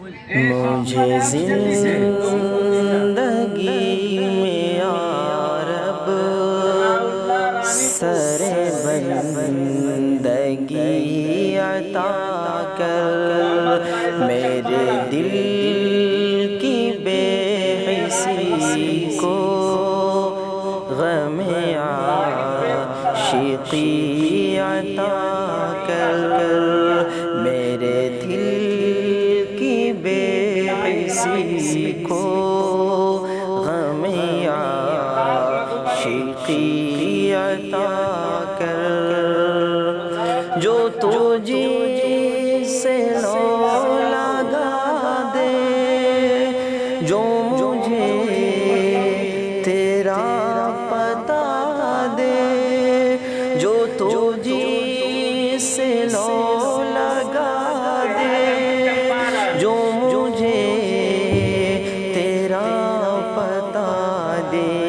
مجھے زندگی میں یا رب سر بندگی عطا کر، میرے دل کی بے حسی کو غم عاشقی عطا کر، میرے دل کی بے حسی کو غم عاشقی عطا کر، جو تجھ سے لو لگا دے، جو مجھے تیرا پتا دے، جو تجھ سے لو لگا دے، جو مجھے تیرا پتا دے،